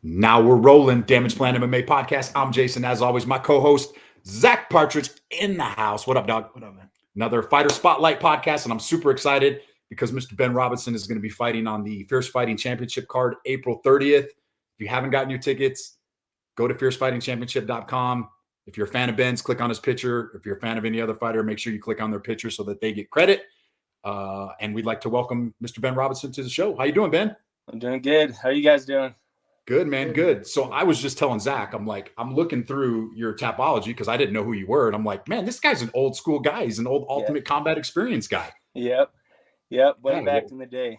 Now we're rolling. Damage Plan MMA podcast. I'm Jason. As always, my co-host Zack Partridge in the house. What up, dog? What up, man? Another Fighter Spotlight podcast, and I'm super excited because Mr. Ben Robinson is going to be fighting on the Fierce Fighting Championship card April 30th. If you haven't gotten your tickets, go to fiercefightingchampionship.com. If you're a fan of Ben's, click on his picture. If you're a fan of any other fighter, make sure you click on their picture so that they get credit. And we'd like to welcome Mr. Ben Robinson to the show. How you doing, Ben? I'm doing good. How are you guys doing? Good, man. Good. So I was just telling Zach, I'm looking through your Tapology because I didn't know who you were. And I'm like, man, this guy's an old school guy. He's an old Ultimate Combat Experience guy. Yep. Way back in the day.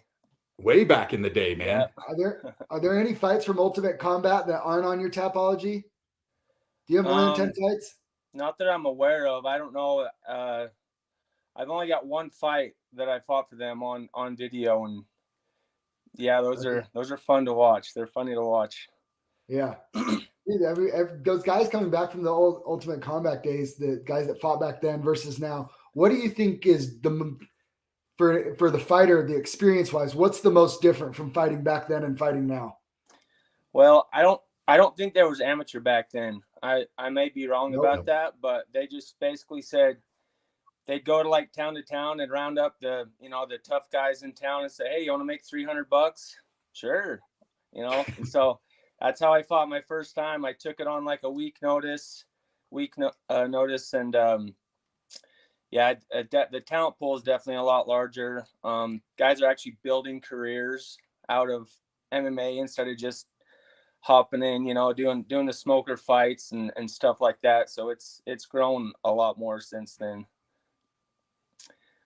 Way back in the day, man. Yep. Are there any fights from Ultimate Combat that aren't on your Tapology? Do you have more than 10 fights? Not that I'm aware of. I don't know. I've only got one fight that I fought for them on video, and yeah, those are fun to watch. They're funny to watch. Yeah. Those guys coming back from the old Ultimate Combat days, the guys that fought back then versus now, what do you think is for the fighter, the experience-wise, what's the most different from fighting back then and fighting now? Well, I don't think there was amateur back then. I may be wrong about that, but they just basically said they'd go to like town to town and round up the tough guys in town and say, hey, you want to make $300? Sure. And so that's how I fought my first time. I took it on like a week notice. And the talent pool is definitely a lot larger. Guys are actually building careers out of MMA instead of just hopping in, doing the smoker fights and stuff like that. So it's grown a lot more since then.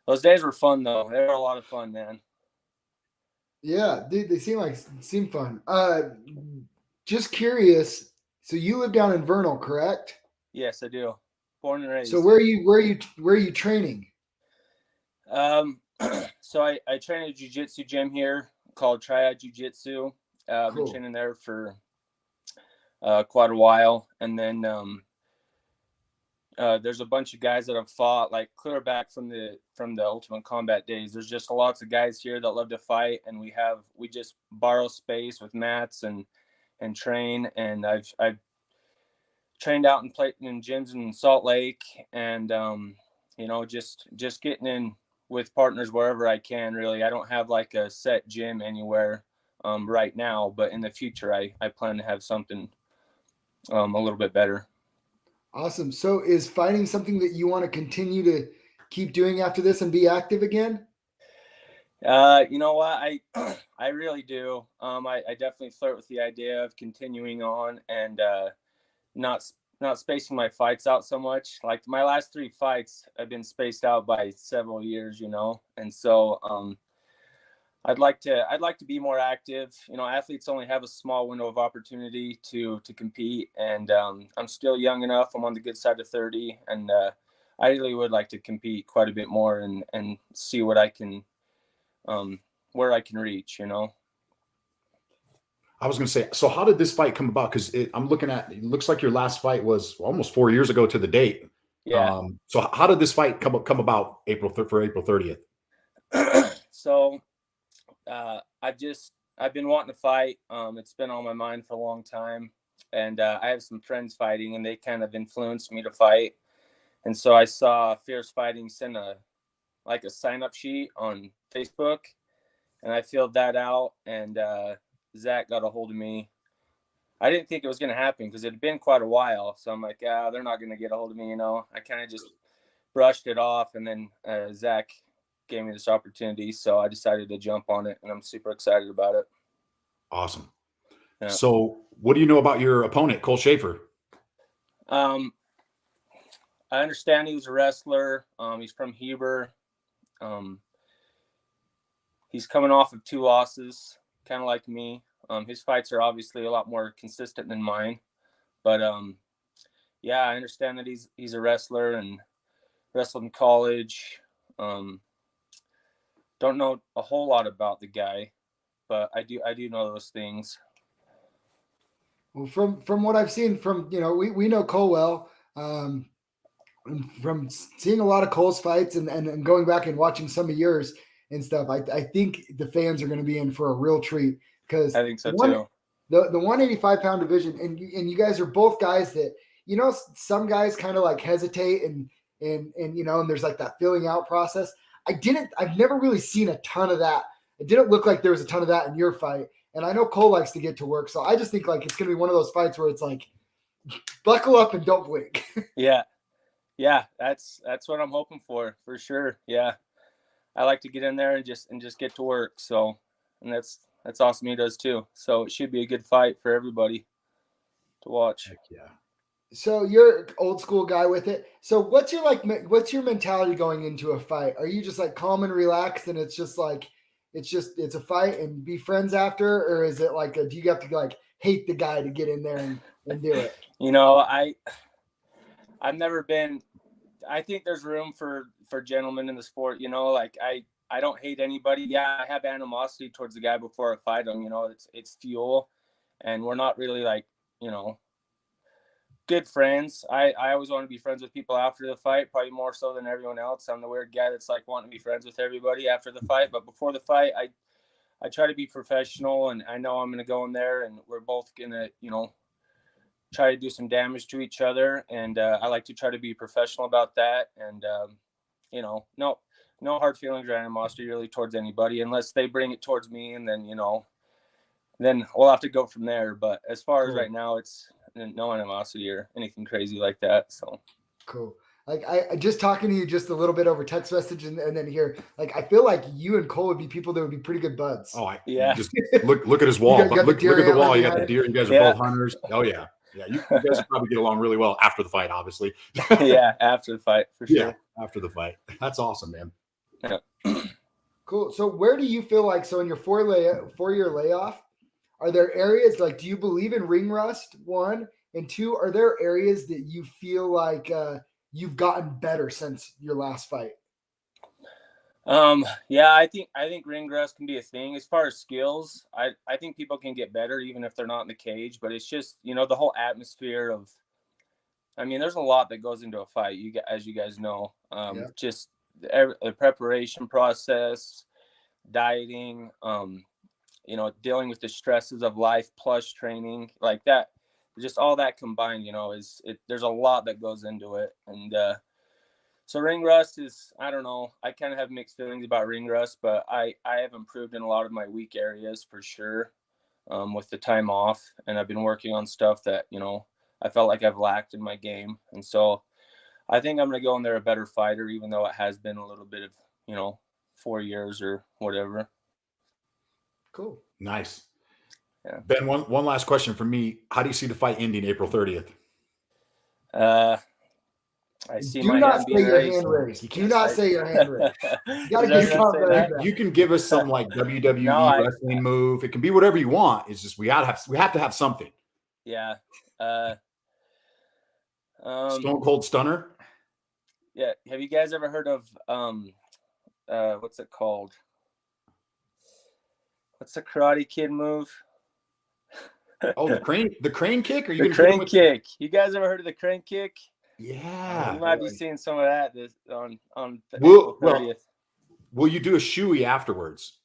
Those days were fun though. They were a lot of fun, man. Yeah, dude, they seem fun. Just curious. So you live down in Vernal, correct? Yes, I do. Born and raised. So where are you training? So I train at a jiu-jitsu gym here called Triad Jiu-Jitsu. I've been training there for quite a while, and then there's a bunch of guys that have fought like clear back from the Ultimate Combat days. There's just lots of guys here that love to fight, and we just borrow space with mats and train. And I've trained out and played in gyms in Salt Lake, and just getting in with partners wherever I can. Really, I don't have like a set gym anywhere right now, but in the future I plan to have something a little bit better. Awesome. So is fighting something that you want to continue to keep doing after this and be active again? You know what? I really do. I definitely flirt with the idea of continuing on and not spacing my fights out so much. Like my last 3 fights have been spaced out by several years, and so I'd like to be more active. Athletes only have a small window of opportunity to compete, and I'm still young enough. I'm on the good side of 30, and I really would like to compete quite a bit more and see what I can, where I can reach. I was going to say, so how did this fight come about? Because I'm looking at it looks like your last fight was almost 4 years ago to the date. Yeah. So how did this fight come about April 30th? So I've been wanting to fight. It's been on my mind for a long time, and I have some friends fighting, and they kind of influenced me to fight. And so I saw Fierce Fighting send a sign-up sheet on Facebook, and I filled that out, and Zack got a hold of me. I didn't think it was going to happen because it had been quite a while. So I'm like, they're not going to get a hold of me. I kind of just brushed it off, and then Zack gave me this opportunity, so I decided to jump on it, and I'm super excited about it. Awesome. Yeah. So what do you know about your opponent, Cole Schaefer? I understand he was a wrestler. He's from Heber. He's coming off of 2 losses, kind of like me. His fights are obviously a lot more consistent than mine, but I understand that he's a wrestler and wrestled in college. Don't know a whole lot about the guy, but I do know those things. Well, from what I've seen, we know Cole well. From seeing a lot of Cole's fights and going back and watching some of yours and stuff, I think the fans are going to be in for a real treat because I think so too. the 185-pound division, and you guys are both guys that, you know, some guys kind of like hesitate and you know, and there's like that filling out process. I've never really seen a ton of that. It didn't look like there was a ton of that in your fight. And I know Cole likes to get to work. So I just think like it's going to be one of those fights where it's like, buckle up and don't blink. Yeah. Yeah. That's what I'm hoping for sure. Yeah. I like to get in there and just get to work. So, and that's awesome. He does too. So it should be a good fight for everybody to watch. Heck yeah. So you're an old school guy with it. So what's your mentality going into a fight? Are you just like calm and relaxed and it's just like, it's a fight and be friends after? Or is it like, do you have to like hate the guy to get in there and do it? You know, I've never been, I think there's room for gentlemen in the sport, you know, like I don't hate anybody. Yeah. I have animosity towards the guy before I fight him, you know, it's fuel, and we're not really like, you know, good friends. I always want to be friends with people after the fight, probably more so than everyone else. I'm the weird guy that's like wanting to be friends with everybody after the fight. But before the fight, I try to be professional, and I know I'm going to go in there and we're both going to, you know, try to do some damage to each other. And I like to try to be professional about that. And, you know, no hard feelings or animosity really towards anybody unless they bring it towards me. And then, you know, then we'll have to go from there. But as far as right now, it's no animosity or anything crazy like that. So cool. Like I just talking to you just a little bit over text message and then here, like I feel like you and Cole would be people that would be pretty good buds. Oh, yeah. Just look at his wall. Look at the wall. You got the deer. You guys are both hunters. Oh yeah. Yeah, you guys probably get along really well after the fight, obviously. Yeah, after the fight, for sure. Yeah, after the fight. That's awesome, man. Yeah. Cool. So where do you feel like, so in your 4-year layoff, are there areas like, do you believe in ring rust, 1? And 2, are there areas that you feel like you've gotten better since your last fight? Yeah, I think ring rust can be a thing. As far as skills, I think people can get better even if they're not in the cage, but it's just, you know, the whole atmosphere of, I mean, there's a lot that goes into a fight, as you guys know. Just the preparation process, dieting, you know, dealing with the stresses of life plus training like that, just all that combined, you know, there's a lot that goes into it. And, so ring rust is, I don't know, I kind of have mixed feelings about ring rust, but I have improved in a lot of my weak areas for sure, with the time off. And I've been working on stuff that, you know, I felt like I've lacked in my game. And so I think I'm going to go in there a better fighter, even though it has been a little bit of, you know, 4 years or whatever. Cool. Nice. Yeah. Ben, one last question for me. How do you see the fight ending April 30th? I see do my not hand say being your raised. hand raised. Do not say your hand raised. You gotta Is get that gonna say that? You can give us some like WWE No, wrestling move. It can be whatever you want. It's just we have to have something. Yeah. Stone Cold Stunner. Yeah. Have you guys ever heard of what's it called? What's the Karate Kid move? Oh, the crane kick? Are you the crane kick? You guys ever heard of the crane kick? Yeah. You might be seeing some of that on Well, April 30th. Will you do a shoey afterwards?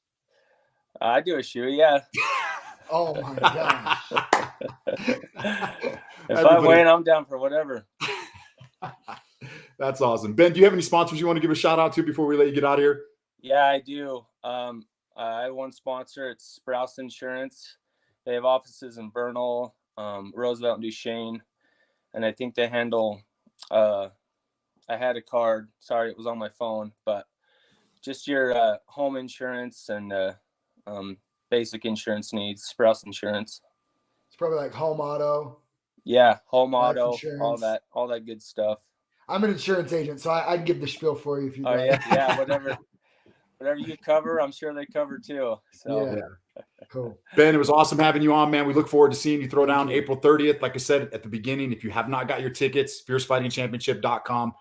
I do a shoe, yeah. Oh my god. If I win, I'm down for whatever. That's awesome. Ben, do you have any sponsors you want to give a shout out to before we let you get out of here? Yeah, I do. I have one sponsor. It's Sprouse Insurance. They have offices in Bernal, Roosevelt, and Duchesne. And I think they handle, I had a card. Sorry, it was on my phone. But just your home insurance and basic insurance needs, Sprouse Insurance. It's probably like home auto. Yeah, home auto, insurance. all that good stuff. I'm an insurance agent, so I'd give the spiel for you if you like. Yeah, whatever you cover, I'm sure they cover too. So yeah. Cool. Ben, it was awesome having you on, man. We look forward to seeing you throw down April 30th. Like I said at the beginning, if you have not got your tickets, fiercefightingchampionship.com.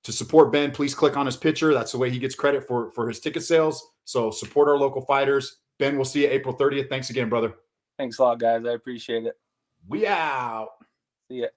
To support Ben, please click on his picture. That's the way he gets credit for his ticket sales. So support our local fighters. Ben, we'll see you April 30th. Thanks again, brother. Thanks a lot, guys. I appreciate it. We out. See ya.